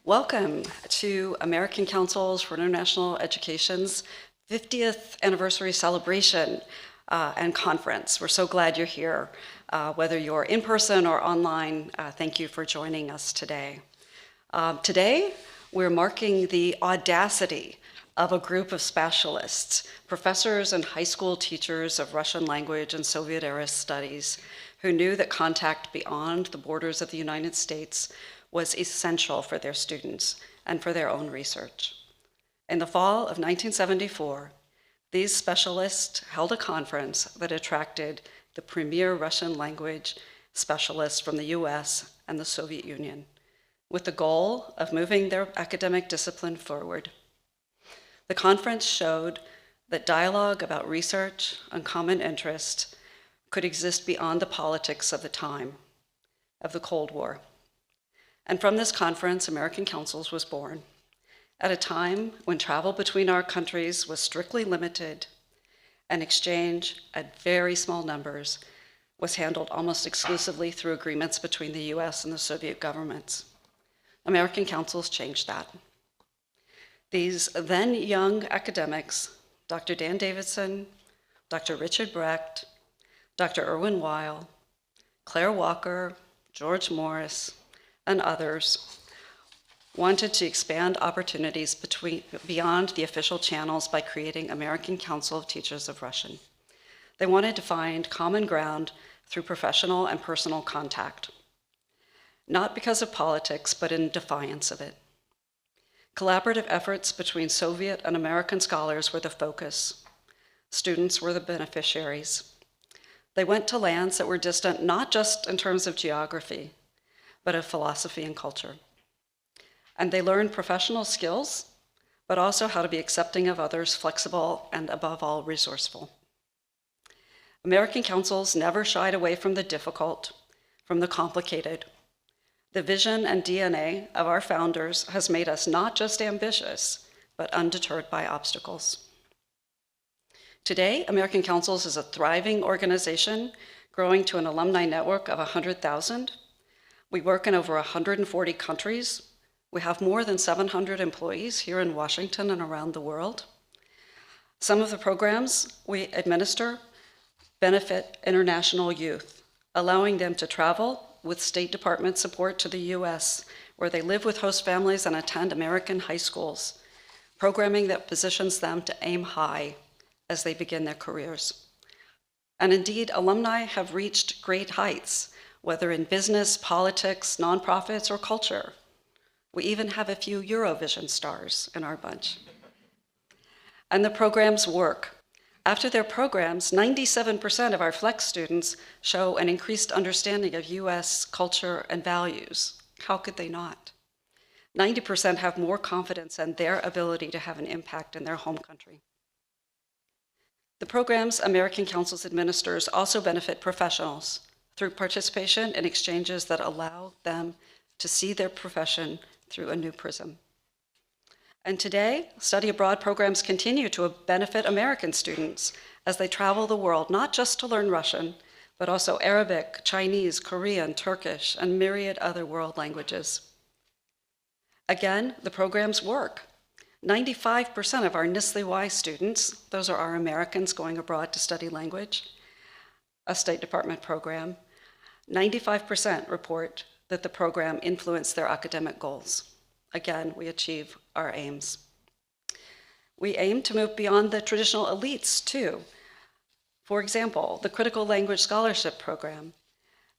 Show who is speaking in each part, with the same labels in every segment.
Speaker 1: Welcome to American Councils for International Education's 50th anniversary celebration and conference. We're so glad you're here. Whether you're in person or online, thank you for joining us today. Today, we're marking the audacity of a group of specialists, professors and high school teachers of Russian language and Soviet-era studies, who knew that contact beyond the borders of the United States was essential for their students and for their own research. In the fall of 1974, these specialists held a conference that attracted the premier Russian language specialists from the US and the Soviet Union, with the goal of moving their academic discipline forward. The conference showed that dialogue about research and common interest could exist beyond the politics of the time, of the Cold War. And from this conference, American Councils was born at a time when travel between our countries was strictly limited and exchange at very small numbers was handled almost exclusively through agreements between the US and the Soviet governments. American Councils changed that. These then young academics, Dr. Dan Davidson, Dr. Richard Brecht, Dr. Irwin Weil, Claire Walker, George Morris, and others, wanted to expand opportunities beyond the official channels by creating American Council of Teachers of Russian. They wanted to find common ground through professional and personal contact, not because of politics, but in defiance of it. Collaborative efforts between Soviet and American scholars were the focus. Students were the beneficiaries. They went to lands that were distant not just in terms of geography, but of philosophy and culture. And they learned professional skills, but also how to be accepting of others, flexible, and above all, resourceful. American Councils never shied away from the difficult, from the complicated. The vision and DNA of our founders has made us not just ambitious, but undeterred by obstacles. Today, American Councils is a thriving organization growing to an alumni network of 100,000. We work in over 140 countries. We have more than 700 employees here in Washington and around the world. Some of the programs we administer benefit international youth, allowing them to travel with State Department support to the US, where they live with host families and attend American high schools, programming that positions them to aim high as they begin their careers. And indeed, alumni have reached great heights, whether in business, politics, nonprofits, or culture. We even have a few Eurovision stars in our bunch. And the programs work. After their programs, 97% of our Flex students show an increased understanding of US culture and values. How could they not? 90% have more confidence in their ability to have an impact in their home country. The programs American Councils administers also benefit professionals through participation in exchanges that allow them to see their profession through a new prism. And today, study abroad programs continue to benefit American students as they travel the world, not just to learn Russian, but also Arabic, Chinese, Korean, Turkish, and myriad other world languages. Again, the programs work. 95% of our NISLY Y students, those are our Americans going abroad to study language, a State Department program, 95% report that the program influenced their academic goals. Again, we achieve our aims. We aim to move beyond the traditional elites, too. For example, the Critical Language Scholarship Program,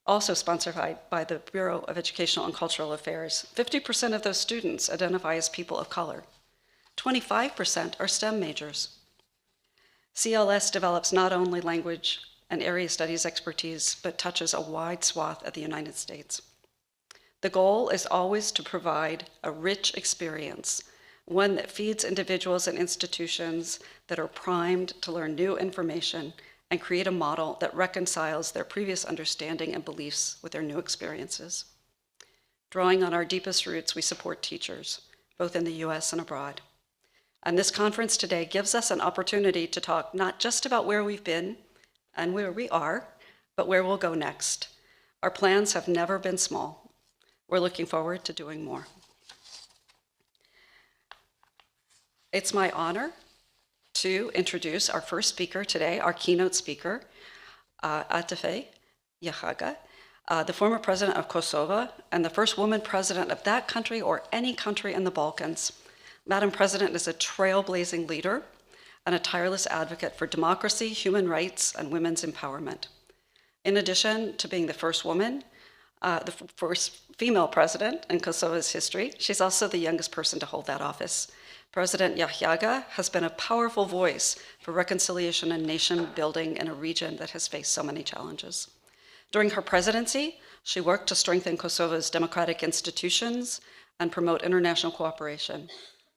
Speaker 1: also sponsored by the Bureau of Educational and Cultural Affairs. 50% of those students identify as people of color. 25% are STEM majors. CLS develops not only language and area studies expertise, but touches a wide swath of the United States. The goal is always to provide a rich experience, one that feeds individuals and institutions that are primed to learn new information and create a model that reconciles their previous understanding and beliefs with their new experiences. Drawing on our deepest roots, we support teachers, both in the US and abroad. And this conference today gives us an opportunity to talk not just about where we've been and where we are, but where we'll go next. Our plans have never been small. We're looking forward to doing more. It's my honor to introduce our first speaker today, our keynote speaker, President Jahjaga, the former president of Kosova and the first woman president of that country or any country in the Balkans. Madam President is a trailblazing leader and a tireless advocate for democracy, human rights, and women's empowerment. In addition to being the first woman, the first female president in Kosova's history, she's also the youngest person to hold that office. President Jahjaga has been a powerful voice for reconciliation and nation building in a region that has faced so many challenges. During her presidency, she worked to strengthen Kosova's democratic institutions and promote international cooperation,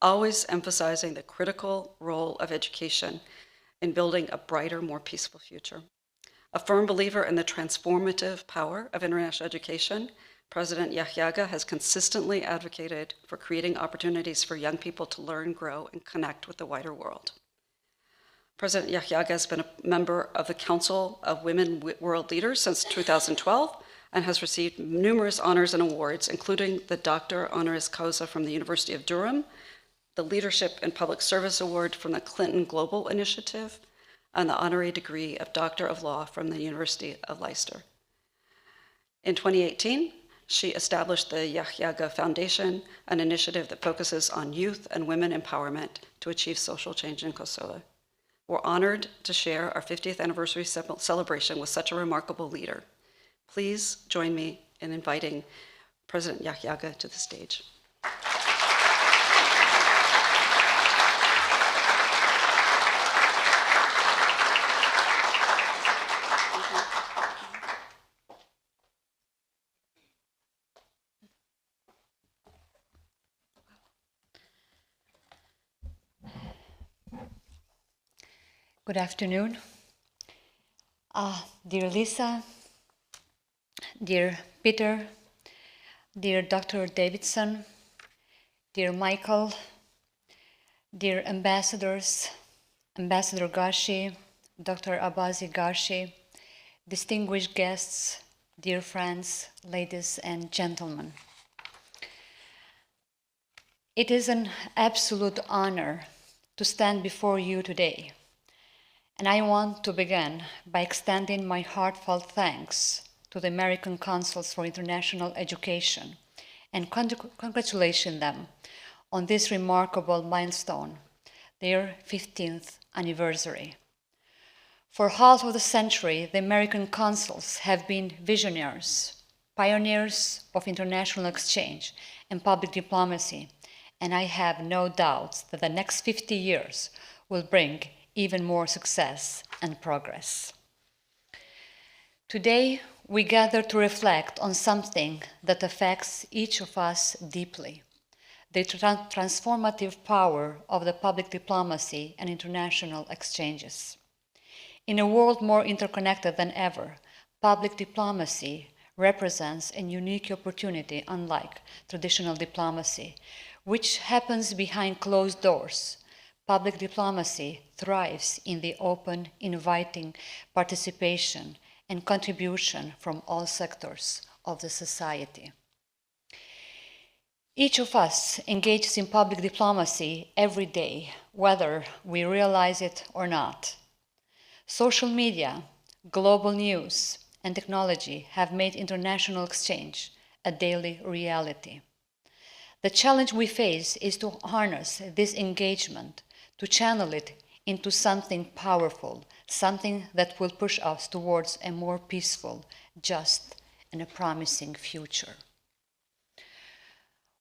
Speaker 1: always emphasizing the critical role of education in building a brighter, more peaceful future. A firm believer in the transformative power of international education, President Jahjaga has consistently advocated for creating opportunities for young people to learn, grow, and connect with the wider world. President Jahjaga has been a member of the Council of Women World Leaders since 2012 and has received numerous honors and awards, including the Doctor Honoris Causa from the University of Durham, the Leadership in Public Service Award from the Clinton Global Initiative, and the honorary degree of Doctor of Law from the University of Leicester. In 2018, she established the Jahjaga Foundation, an initiative that focuses on youth and women empowerment to achieve social change in Kosovo. We're honored to share our 50th anniversary celebration with such a remarkable leader. Please join me in inviting President Jahjaga to the stage.
Speaker 2: Good afternoon. Dear Lisa, dear Peter, dear Dr. Davidson, dear Michael, dear ambassadors, Ambassador Gashi, Dr. Abazi Gashi, distinguished guests, dear friends, ladies and gentlemen. It is an absolute honor to stand before you today. And I want to begin by extending my heartfelt thanks to the American Councils for International Education and congratulating them on this remarkable milestone, their 15th anniversary. For half of the century, the American Councils have been visionaries, pioneers of international exchange and public diplomacy, and I have no doubts that the next 50 years will bring even more success and progress. Today, we gather to reflect on something that affects each of us deeply, the transformative power of the public diplomacy and international exchanges. In a world more interconnected than ever, public diplomacy represents a unique opportunity unlike traditional diplomacy, which happens behind closed doors. Public diplomacy thrives in the open, inviting participation and contribution from all sectors of the society. Each of us engages in public diplomacy every day, whether we realize it or not. Social media, global news, and technology have made international exchange a daily reality. The challenge we face is to harness this engagement, to channel it into something powerful, something that will push us towards a more peaceful, just, and a promising future.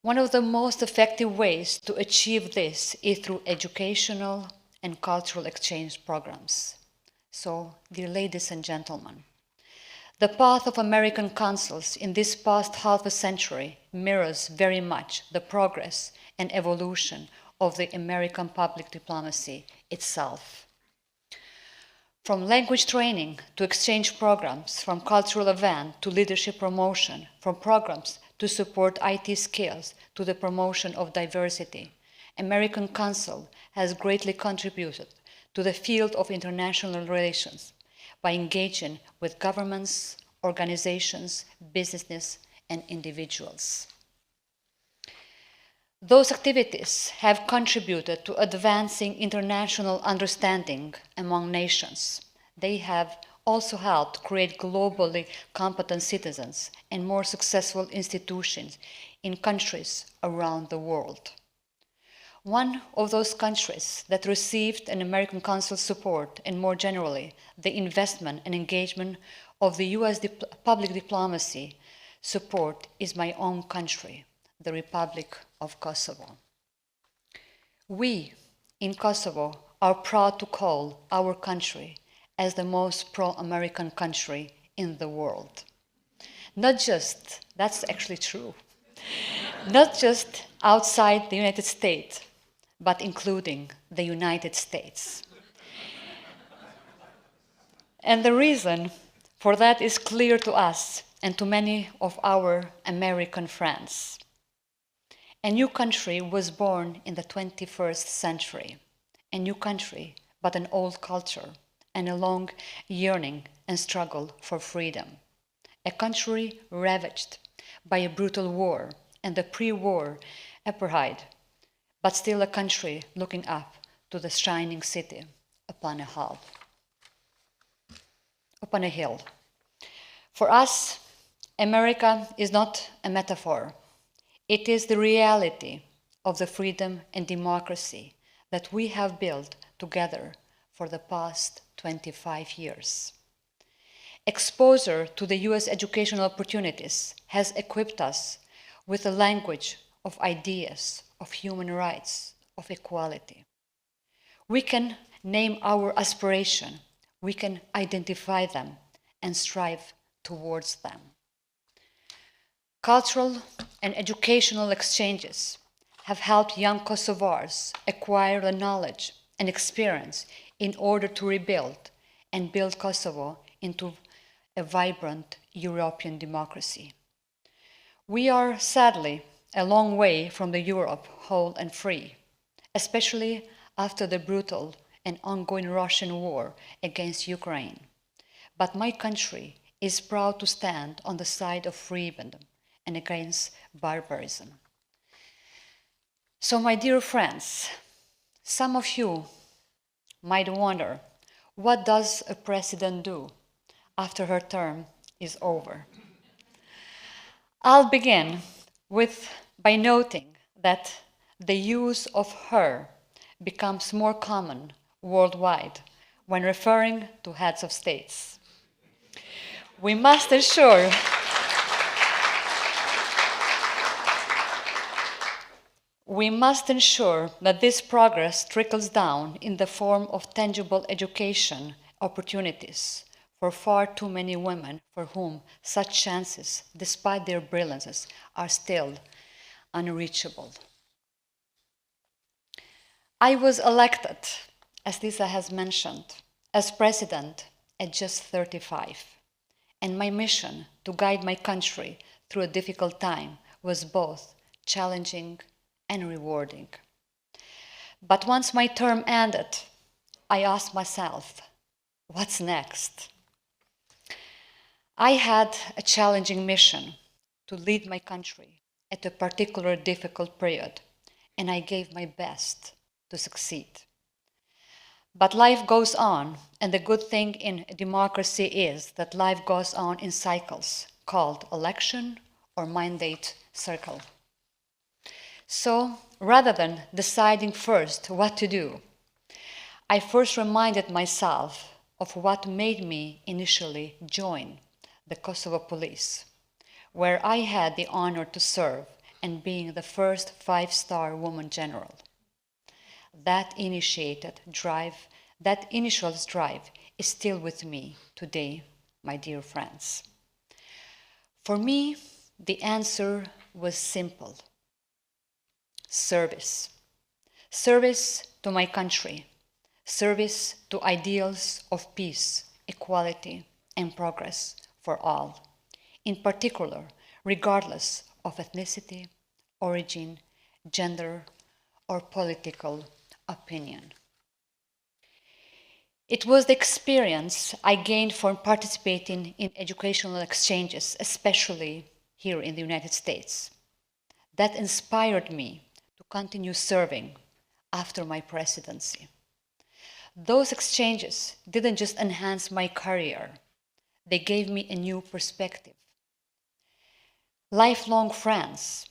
Speaker 2: One of the most effective ways to achieve this is through educational and cultural exchange programs. So, dear ladies and gentlemen, the path of American Councils in this past half a century mirrors very much the progress and evolution of the American public diplomacy itself. From language training to exchange programs, from cultural event to leadership promotion, from programs to support IT skills to the promotion of diversity, American Council has greatly contributed to the field of international relations by engaging with governments, organizations, businesses, and individuals. Those activities have contributed to advancing international understanding among nations. They have also helped create globally competent citizens and more successful institutions in countries around the world. One of those countries that received an American consul support and more generally the investment and engagement of the US public diplomacy support is my own country, the Republic of Kosovo. We in Kosovo are proud to call our country as the most pro-American country in the world. Not just, that's actually true, not just outside the United States, but including the United States. And the reason for that is clear to us and to many of our American friends. A new country was born in the 21st century. A new country, but an old culture and a long yearning and struggle for freedom. A country ravaged by a brutal war and the pre-war apartheid, but still a country looking up to the shining city upon a hill. For us, America is not a metaphor. It is the reality of the freedom and democracy that we have built together for the past 25 years. Exposure to the US educational opportunities has equipped us with a language of ideas, of human rights, of equality. We can name our aspiration, we can identify them and strive towards them. Cultural and educational exchanges have helped young Kosovars acquire the knowledge and experience in order to rebuild and build Kosovo into a vibrant European democracy. We are sadly a long way from the Europe whole and free, especially after the brutal and ongoing Russian war against Ukraine. But my country is proud to stand on the side of freedom and against barbarism. So, my dear friends, some of you might wonder, what does a president do after her term is over? I'll begin by noting that the use of her becomes more common worldwide when referring to heads of states. We must ensure that this progress trickles down in the form of tangible education opportunities for far too many women for whom such chances, despite their brilliances, are still unreachable. I was elected, as Lisa has mentioned, as president at just 35, and my mission to guide my country through a difficult time was both challenging and rewarding. But once my term ended, I asked myself, what's next? I had a challenging mission to lead my country at a particularly difficult period, and I gave my best to succeed. But life goes on, and the good thing in democracy is that life goes on in cycles called election or mandate cycle. So, rather than deciding first what to do, I first reminded myself of what made me initially join the Kosovo police, where I had the honor to serve and being the first 5-star woman general. That initial drive is still with me today, my dear friends. For me, the answer was simple. Service. Service to my country. Service to ideals of peace, equality, and progress for all, in particular, regardless of ethnicity, origin, gender, or political opinion. It was the experience I gained from participating in educational exchanges, especially here in the United States, that inspired me continue serving after my presidency. Those exchanges didn't just enhance my career, they gave me a new perspective. Lifelong friends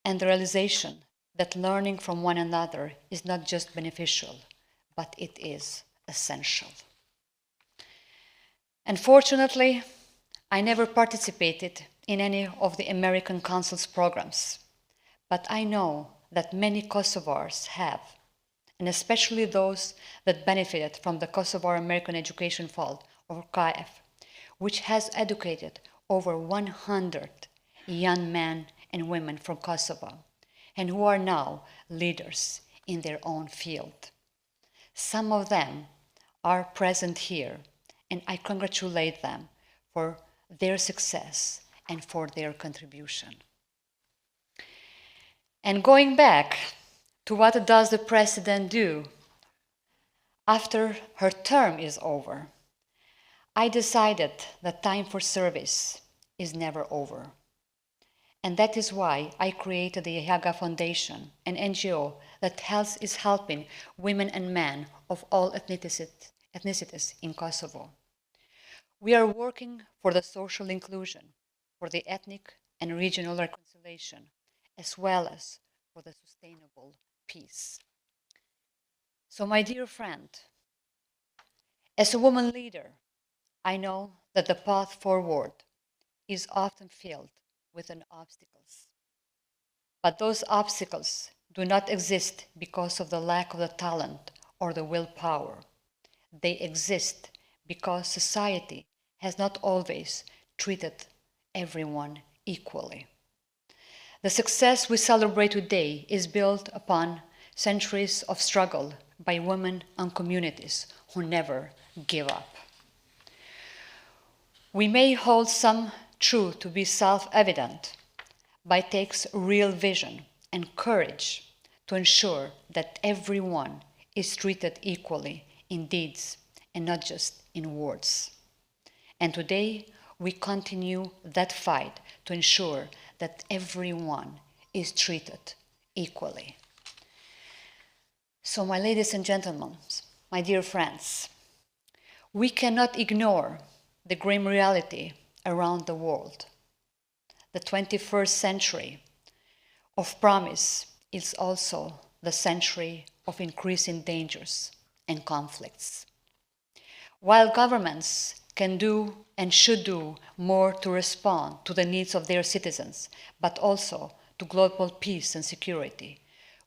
Speaker 2: and the realization that learning from one another is not just beneficial, but it is essential. Unfortunately, I never participated in any of the American Council's programs, but I know that many Kosovars have, and especially those that benefited from the Kosovar American Education Fund, or KAEF, which has educated over 100 young men and women from Kosovo, and who are now leaders in their own field. Some of them are present here, and I congratulate them for their success and for their contribution. And going back to what does the president do after her term is over, I decided that time for service is never over. And that is why I created the Jahjaga Foundation, an NGO that is helping women and men of all ethnicities in Kosovo. We are working for the social inclusion, for the ethnic and regional reconciliation, as well as for the sustainable peace. So, my dear friend, as a woman leader, I know that the path forward is often filled with obstacles. But those obstacles do not exist because of the lack of the talent or the willpower. They exist because society has not always treated everyone equally. The success we celebrate today is built upon centuries of struggle by women and communities who never give up. We may hold some truth to be self-evident, but it takes real vision and courage to ensure that everyone is treated equally in deeds and not just in words. And today, we continue that fight to ensure that everyone is treated equally. So, my ladies and gentlemen, my dear friends, we cannot ignore the grim reality around the world. The 21st century of promise is also the century of increasing dangers and conflicts. While governments can do and should do more to respond to the needs of their citizens, but also to global peace and security,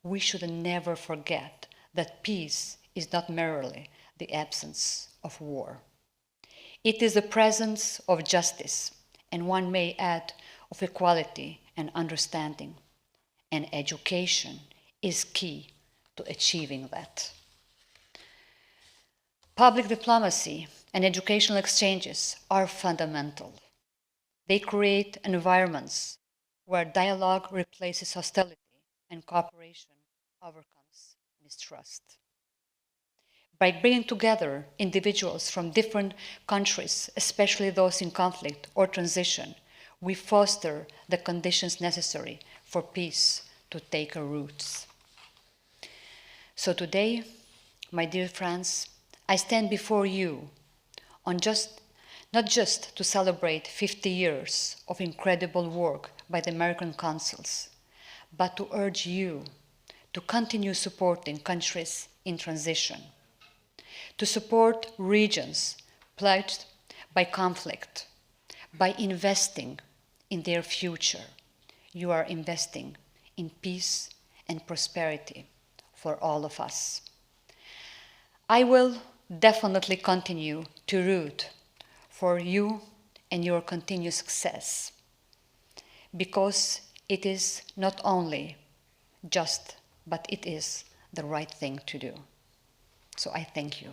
Speaker 2: we should never forget that peace is not merely the absence of war. It is the presence of justice, and one may add of equality and understanding. And education is key to achieving that. Public diplomacy and educational exchanges are fundamental. They create environments where dialogue replaces hostility and cooperation overcomes mistrust. By bringing together individuals from different countries, especially those in conflict or transition, we foster the conditions necessary for peace to take roots. So today, my dear friends, I stand before you not just to celebrate 50 years of incredible work by the American consuls, but to urge you to continue supporting countries in transition, to support regions plagued by conflict. By investing in their future, you are investing in peace and prosperity for all of us. I will definitely continue to root for you and your continued success, because it is not only just, but it is the right thing to do. So I thank you.